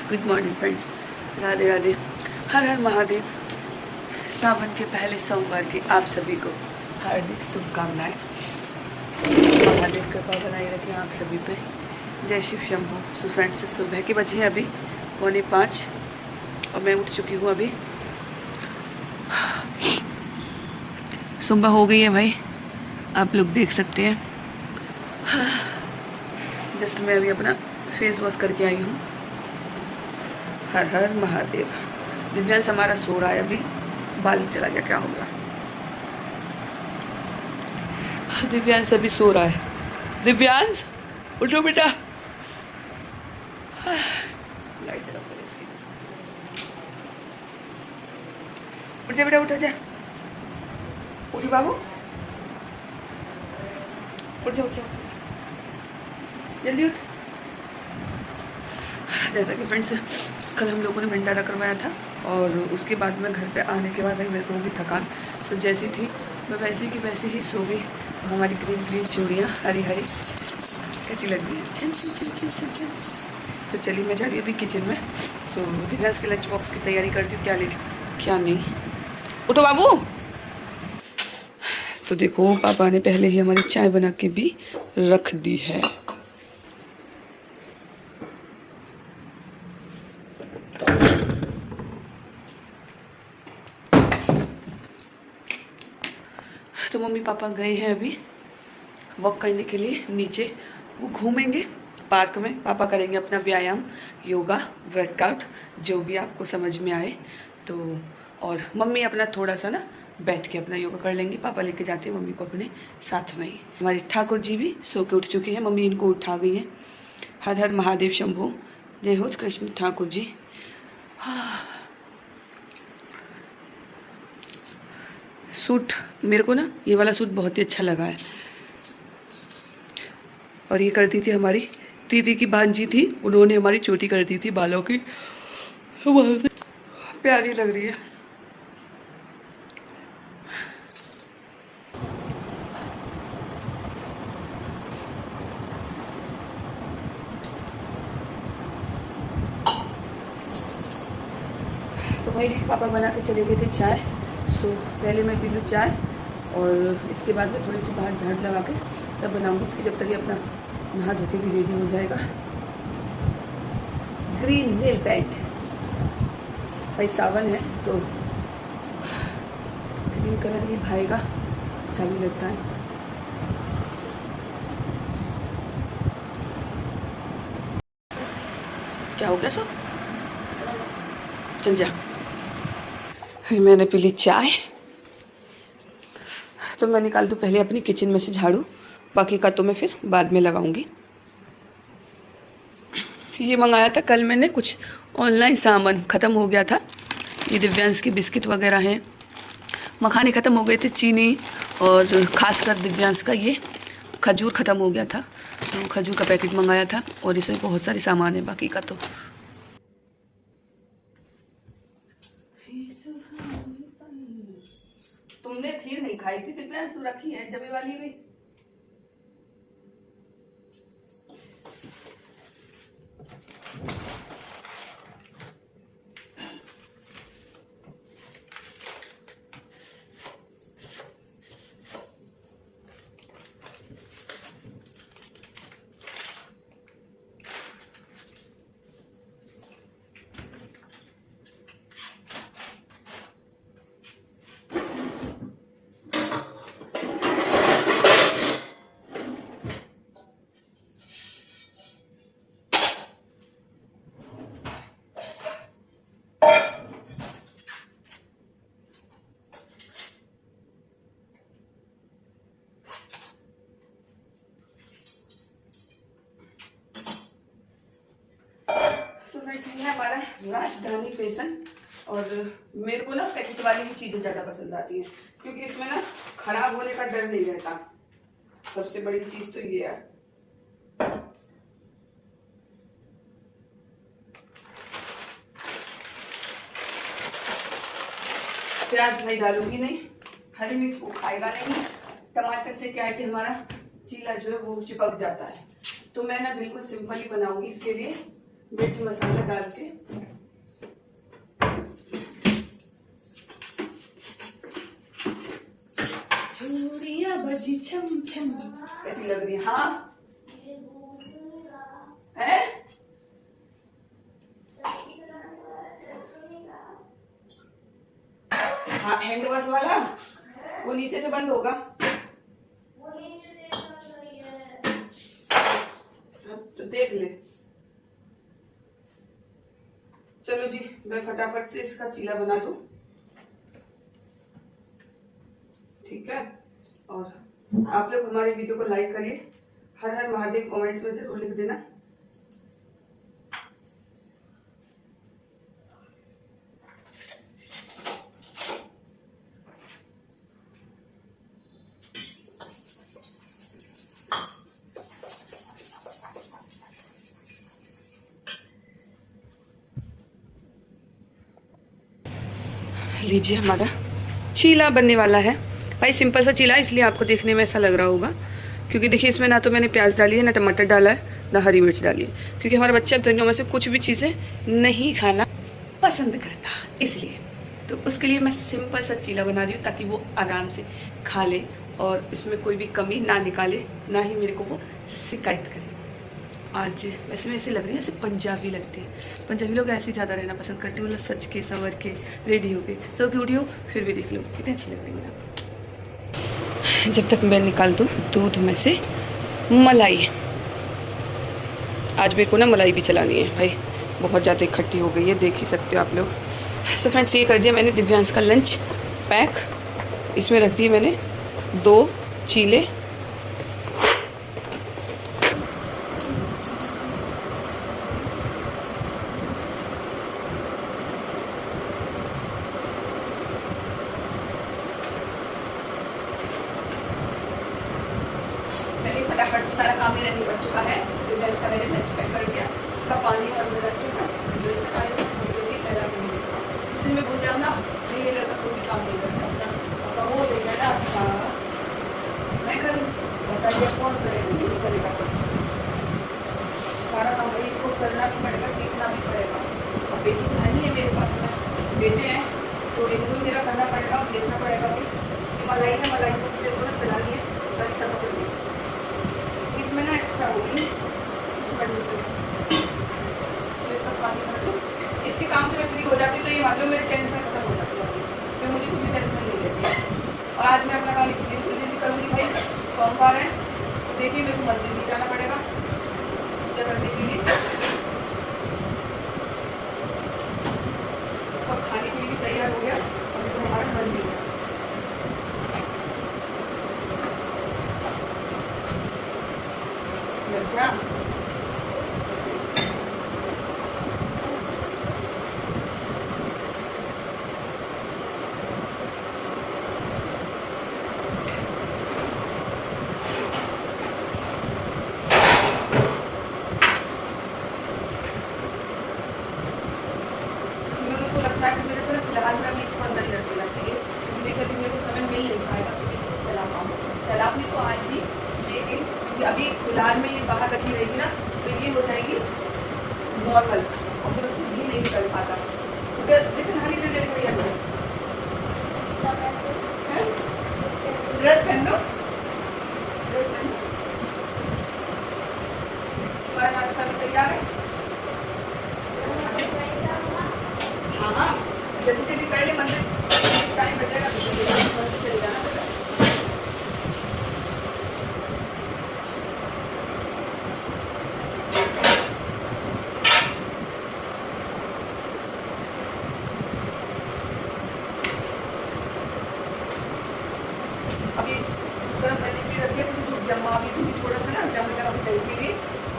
Good morning friends, Radhe Radhe, हर हर महादेव। सावन के पहले सोमवार की आप सभी को हार्दिक शुभकामनाएं। महादेव कृपा बनाए रखें आप सभी पे। जय शिव शंभू। सो फ्रेंड्स, सुबह के बजे हैं अभी 4:45 और मैं उठ चुकी हूँ अभी। सुबह हो गई है भाई, आप लोग देख सकते हैं। जस्ट मैं अभी अपना फेस वॉश करके आई हूँ। हर हर महादेव। दिव्यांश हमारा सो रहा है अभी, बाल चला गया, क्या हो गया? दिव्यांश अभी सो रहा है। दिव्यांश उठो बेटा, लाइट जला कर इसकी। उठ जा बेटा, उठ जा, उठी बाबू, उठ जा, उठ जा, जल्दी उठ। जैसा कि फ्रेंड्स, कल हम लोगों ने भंडारा करवाया था और उसके बाद में घर पे आने के बाद मेरे को होगी थकान। सो जैसी थी मैं वैसी की वैसी ही सो गई। हमारी ग्रीन ग्रीन चूड़ियाँ हरी हरी कैसी लग रही है, छन छन छन छन छन छन। तो चलिए मैं जा रही हूँ अभी किचन में। सो दिव्यांश के लंच बॉक्स की तैयारी करती हूँ, क्या ले क्या नहीं। उठो बाबू। तो देखो पापा ने पहले ही हमारी चाय बना के भी रख दी है। तो मम्मी पापा गए हैं अभी वॉक करने के लिए नीचे। वो घूमेंगे पार्क में, पापा करेंगे अपना व्यायाम, योगा, वर्कआउट, जो भी आपको समझ में आए। तो और मम्मी अपना थोड़ा सा ना बैठ के अपना योगा कर लेंगी। पापा लेके जाते हैं मम्मी को अपने साथ में ही। हमारे ठाकुर जी भी सो के उठ चुके हैं, मम्मी इनको उठा गई हैं। हर हर महादेव शंभू। जय हो कृष्ण ठाकुर जी। सूट मेरे को ना ये वाला सूट बहुत ही अच्छा लगा है। और ये कर दी थी हमारी दीदी की भांजी थी, उन्होंने हमारी चोटी कर दी थी बालों की, बहुत से प्यारी लग रही है। तो भाई पापा बना के चले गए थे चाय। सो पहले मैं पी लूँ चाय और इसके बाद में थोड़ी सी बाहर झाड़ लगा के तब बनाऊँगी इसकी, जब तक ये अपना नहा धो के भी रेडी हो जाएगा। ग्रीन नेल पेंट भाई, सावन है तो ग्रीन कलर ही भाएगा, अच्छा भी लगता है। क्या हो गया सो? चल जा। फिर मैंने पी ली चाय। तो मैं निकाल दूँ पहले अपनी किचन में से झाड़ू, बाकी का तो मैं फिर बाद में लगाऊंगी। ये मंगाया था कल मैंने, कुछ ऑनलाइन सामान ख़त्म हो गया था। ये दिव्यांश की बिस्किट वगैरह हैं, मखाने ख़त्म हो गए थे, चीनी, और ख़ासकर दिव्यांश का ये खजूर ख़त्म हो गया था, तो खजूर का पैकेट मंगाया था। और इसमें बहुत सारे सामान है, बाकी का तो तुमने खीर नहीं खाई थी दिव्यांश, तो रखी है जबे वाली भी। ये है हमारा राजधानी बेसन। और मेरे को ना पैकेट वाली ही चीज़ें ज़्यादा पसंद आती हैं, क्योंकि इसमें ना खराब होने का डर नहीं रहता। सबसे बड़ी चीज़ तो ये है। प्याज भाई डालूंगी नहीं, हरी मिर्च वो खाएगा नहीं, टमाटर से क्या है कि हमारा चीला जो है वो चिपक जाता है। तो मैं ना बिल्कुल सिंपल ही बनाऊंगी इसके लिए। मिर्च मसाला डाल के चूड़ियां बजी छम छम। कैसी लग रही है? हाँ है? हाँ, हैंड वॉश वाला वो नीचे से बंद होगा। तो देख ले। चलो जी, मैं फटाफट से इसका चीला बना दूं, ठीक है। और आप लोग हमारे वीडियो को लाइक करिए, हर हर महादेव कमेंट्स में जरूर लिख देना। लीजिए, हमारा चीला बनने वाला है भाई। सिंपल सा चीला, इसलिए आपको देखने में ऐसा लग रहा होगा, क्योंकि देखिए इसमें ना तो मैंने प्याज डाली है, ना टमाटर डाला है, ना हरी मिर्च डाली है, क्योंकि हमारा बच्चा दोनों में से कुछ भी चीज़ें नहीं खाना पसंद करता, इसलिए। तो उसके लिए मैं सिंपल सा चीला बना रही हूँ, ताकि वो आराम से खा ले और इसमें कोई भी कमी ना निकाले, ना ही मेरे को वो शिकायत करे। आज वैसे में ऐसे लग रही है जैसे पंजाबी लगते हैं। पंजाबी लोग ऐसे ज़्यादा रहना पसंद करते हैं, मतलब सच के संवर के रेडी हो के, सो क्यूट हो, फिर भी देख लो कितनी अच्छी लग रही है। जब तक मैं निकाल दूँ दूध में से मलाई, आज मेरे को ना मलाई भी चलानी है भाई, बहुत ज़्यादा इकट्ठी हो गई है, देख ही सकते हो आप लोग। सो फ्रेंड्स, ये कर दिया मैंने दिव्यांश का लंच पैक। इसमें रख दिए मैंने 2 चीले, फटाफट से सारा काम मेरा निपट चुका है। दिव्यांश का मैंने लंच पैक कर दिया, इसका पानी और मेरा बस इसका पानी फैला के नहीं देता। जिस दिन मैं भूल जाऊँ ना, ये लड़का कोई भी काम नहीं करता अपना, वो हो जाएगा। अच्छा मैं करूँ, बताइए कौन करेगा? नहीं करेगा, सारा काम भाई इसको करना भी पड़ेगा, सीखना भी पड़ेगा। अब बेटी तो है नहीं है मेरे पास में, बेटे हैं तो इनको मेरा करना पड़ेगा, देखना पड़ेगा कि मलाई है, मलाई को मेरे को ना चलानी है, सही तरह कर दी इसमें ना एक्स्ट्रा होगी, इस वजह से तो इसका पानी भर दूँ। इसके काम से मैं फ्री हो जाती, तो ये मान लो मेरी टेंशन खत्म हो जाती है, फिर मुझे कोई भी टेंशन नहीं रहती है। और आज मैं अपना काम इसलिए भी जल्दी करूँगी भाई, सोमवार है तो देखिए मेरे को मंदिर भी जाना पड़ेगा पूजा करने के लिए, उसको खाने के लिए भी तैयार हो गया और मेरे को हमारा मन भी है। अच्छा लगता है कि मेरे को फिलहाल में अभी इसको अंदर ही रख देना चाहिए, क्योंकि देखिए अभी मेरे को समय मिल नहीं पाएगा कि इसको चला पाऊँ। चला अपनी तो आज ही, लेकिन क्योंकि अभी फिलहाल में ये बाहर रखी रहेगी ना, तो ये हो जाएगी नॉर्मल और फिर उससे भी नहीं निकल पाता, क्योंकि देखिए हरी जगह बढ़िया है। ड्रेस पहन लो, ड्रेस पहन लो। तुम्हारा नाश्ता भी तैयार है? हाँ, जल्दी जल्दी कर ले, मंदिर टाइम बचेगा तो चले जाना पड़ेगा। अभी गर्म करने के लिए रखिए, तो दूध जमा भी थोड़ा सा ना जम लगा दही के लिए।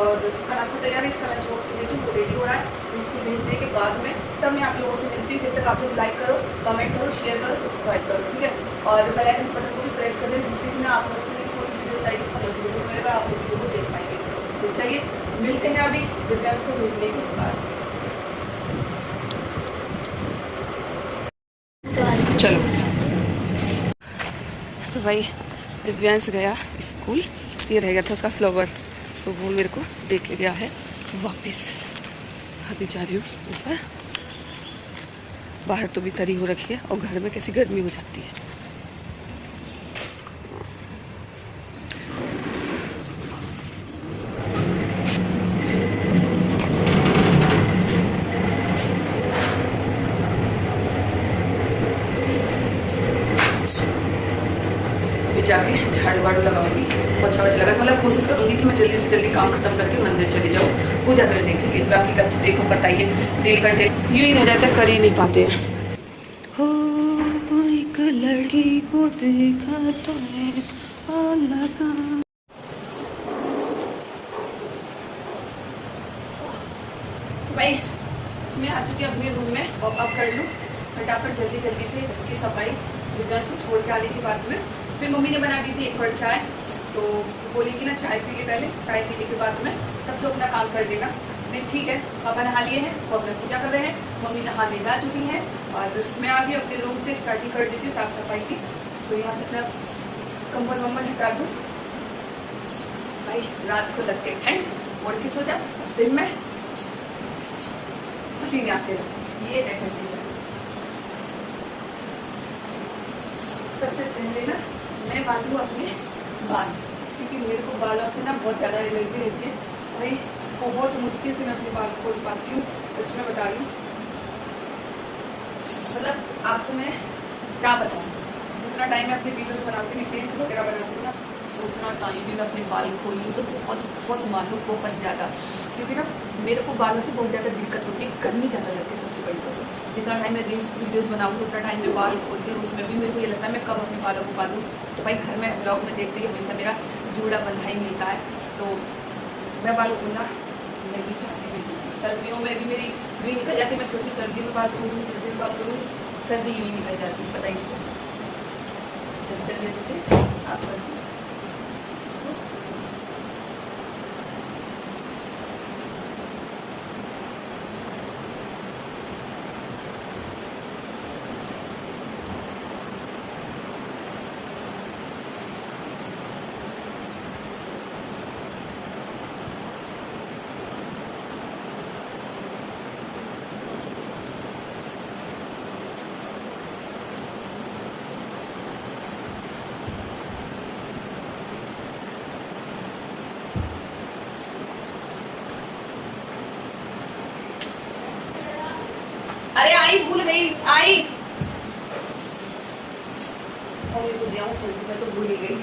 और इसका नाश्ता तैयार है, इसका लंच बॉक्स में देखिए वो रेडी हो रहा है, तो इसको भेजने के बाद में तब मैं आप लोगों से मिलती हूँ। जब तक आप लोग लाइक करो, कमेंट करो, शेयर करो, सब्सक्राइब करो, ठीक है। और बेल आइकन बटन को भी प्रेस कर दें, जिससे कि ना आप लोगों को कोई वीडियो लाइक इसका नोटिफिकेशन मिलेगा, आप लोग वीडियो को देख पाएंगे। तो चलिए मिलते हैं अभी दिव्यांश को भेजने के बाद। चलो, तो भाई दिव्यांश गया स्कूल, ये रह गया था उसका फ्लावर, सो वो मेरे को दे के गया है वापस। अभी जा रही हूँ ऊपर। बाहर तो भी तरी हो रखी है और घर में कैसी गर्मी हो जाती है। अभी जाके झाड़ू वाड़ू लगाऊंगी, पोछा वछा लगा, मतलब कोशिश करूंगी कि मैं जल्दी से जल्दी काम खत्म करके मंदिर चली जाऊँ पूजा करने के लिए। बाकी का तो देखो बताइए, डेली का डेली यूँ ही रह जाता है, कर ही नहीं पाते हैं। हो एक लड़की को देखा तो लगा। भाई मैं आ चुकी अपने रूम में, वॉकअप कर लूँ फटाफट जल्दी जल्दी से, की सफाई दुनिया को छोड़ के आने के बाद में फिर मम्मी ने बना दी थी एक बार चाय, तो बोली कि ना चाय पी ले पहले, चाय पीने के बाद में तब तो अपना काम कर देना। मैं ठीक है, पापा नहा लिए हैं, वो अपना पूजा कर रहे हैं, मम्मी नहाने जा चुकी हैं और मैं आगे अपने रूम से स्टार्टिंग कर देती हूँ साफ सफाई की। सो यहाँ से अपना कंबल वम्बल हटा दूँ। भाई रात को लगते ठंड, ओढ़ के सो जाओ, दिन में पसीने आते रहते, ये है कंडीशन। सबसे पहले ना मैं बांधूँ अपने बाल, क्योंकि मेरे को बालों से ना बहुत ज़्यादा एलर्जी रहती है। भाई बहुत मुश्किल से मैं अपने बाल खोल पाती हूँ, सच में बता रही हूँ। मतलब आपको मैं क्या बताऊँ, जितना टाइम मैं अपने वीडियोस बनाती हूँ, रील्स वगैरह बनाती हूँ ना, तो उतना टाइम भी मैं अपने बाल खोल लूँ तो बहुत बहुत मानूँ बहुत ज़्यादा, क्योंकि ना मेरे को बालों से बहुत ज़्यादा दिक्कत होती है, गर्मी ज़्यादा लगती है सबसे बड़ी बात। जितना टाइम मैं रील्स वीडियोस बनाऊँ उतना टाइम में बाल खोलती हूँ, उसमें भी मेरे को ये लगता है मैं कब अपने बालों को बांधूँ। तो भाई घर में ब्लॉग में देखते ही हमेशा मेरा जूड़ा बंधा ही मिलता है, तो मैं बाल खोलना नहीं चाहती। सर्दियों में भी मेरी यूँ निकल जाती, मैं सोचती सर्दी में बात करूँ, सर्दी में बात करूँ, सर्दी यूँ ही निकल जाती, पता ही नहीं चलिए से आप कर अरे आई भूल गई आई, और मेरे को दिया सर्दी में तो भूल ही गई।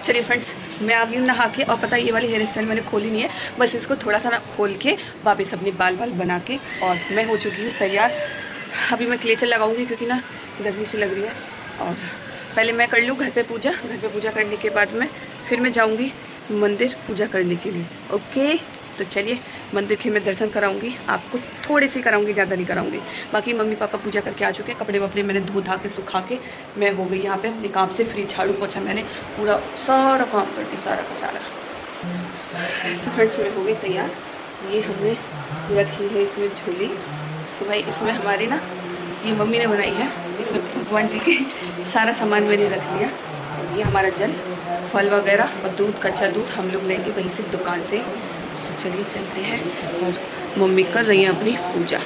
चलिए फ्रेंड्स, मैं आ गई हूँ नहा के। और पता है ये वाली हेयर स्टाइल मैंने खोली नहीं है, बस इसको थोड़ा सा ना खोल के वापस अपने बाल बना के, और मैं हो चुकी हूँ तैयार। अभी मैं क्लेचर लगाऊंगी क्योंकि ना गर्मी सी लग रही है। और पहले मैं कर लूँ घर पे पूजा करने के बाद में फिर मैं जाऊँगी मंदिर पूजा करने के लिए। ओके, तो चलिए मंदिर के मैं दर्शन कराऊंगी आपको, थोड़े से कराऊंगी, ज़्यादा नहीं कराऊंगी। बाकी मम्मी पापा पूजा करके आ चुके हैं, कपड़े वपड़े मैंने धो धा के सुखा के मैं हो गई यहाँ पे अपने काम से फ्री। झाड़ू पोछा मैंने पूरा सारा काम करके सारा का सारा। फ्रेंड्स मैं हो गई तैयार। ये हमने रखी है इसमें झोली। सुबह इसमें हमारी ना ये मम्मी ने बनाई है, इसमें भगवान जी के सारा सामान मैंने रख लिया। और ये हमारा जल, फल वगैरह और दूध, कच्चा दूध हम लोग लेंगे वहीं से दुकान से। तो चलिए चलते हैं। और मम्मी कर रही हैं अपनी पूजा।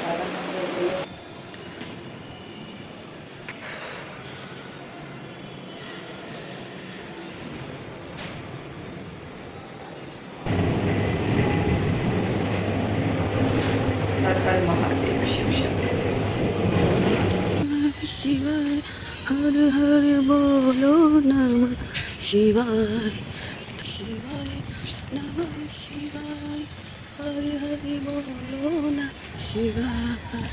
हर हर महादेव, शिव शंकर शिवाय, हर हर बोलो नमः शिवाय, शिवाय नमः शिवाय, हर हर बोलो नमः शिवाय।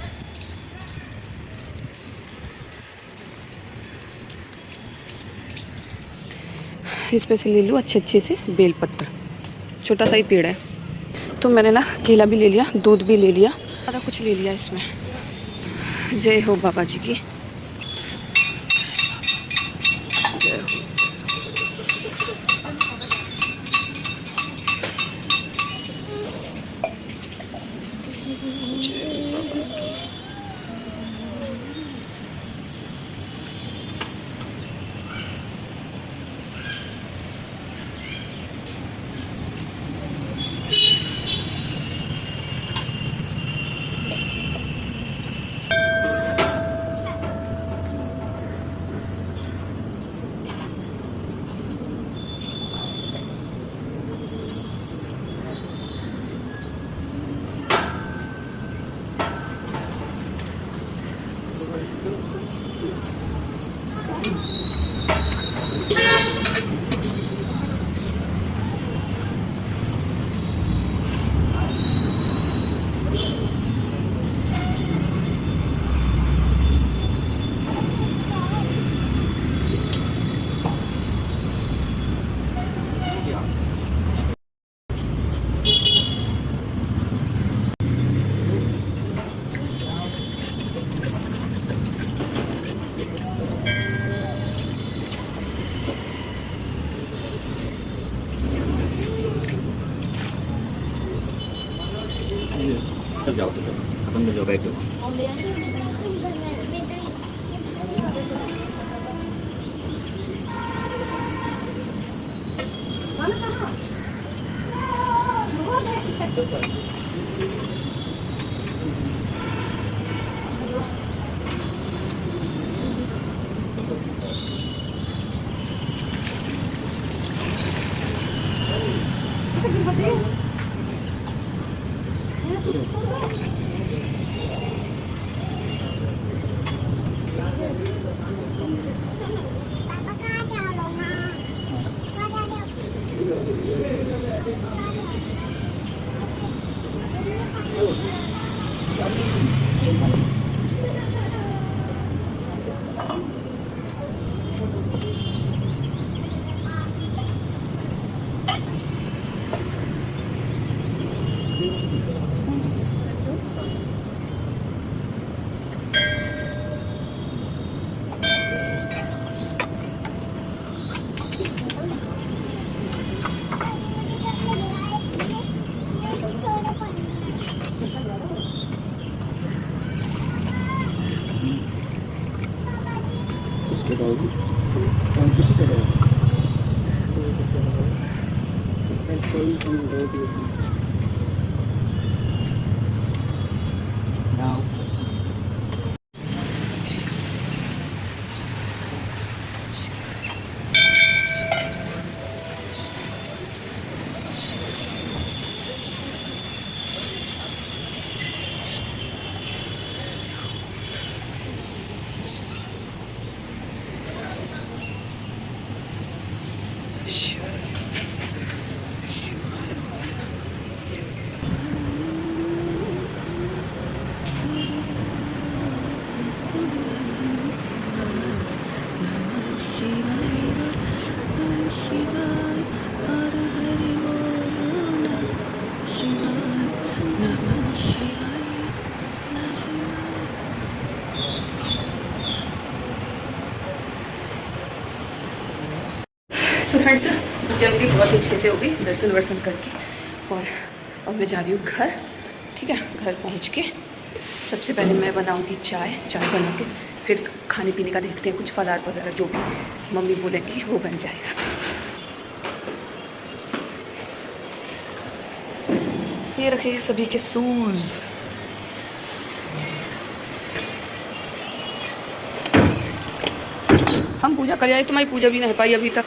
इसमें से ले लूँ अच्छे से बेलपत्र, छोटा सा ही पेड़ है। तो मैंने ना केला भी ले लिया, दूध भी ले लिया, सारा कुछ ले लिया इसमें। जय हो बाबा जी की, जय हो। Shh. फ्रेंड्स, जल्दी बहुत अच्छे से होगी दर्शन वर्शन करके, और अब मैं जा रही हूँ घर। ठीक है, घर पहुँच के सबसे पहले मैं बनाऊँगी चाय बना के, फिर खाने पीने का देखते हैं, कुछ फलार वगैरह जो भी मम्मी बोलेंगी वो बन जाएगा। ये रखे सभी के शूज़। हम पूजा कर आए, तुम्हारी पूजा भी नहीं पाई अभी तक।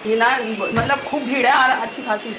ये ना मतलब खूब भीड़ है, अच्छी खासी।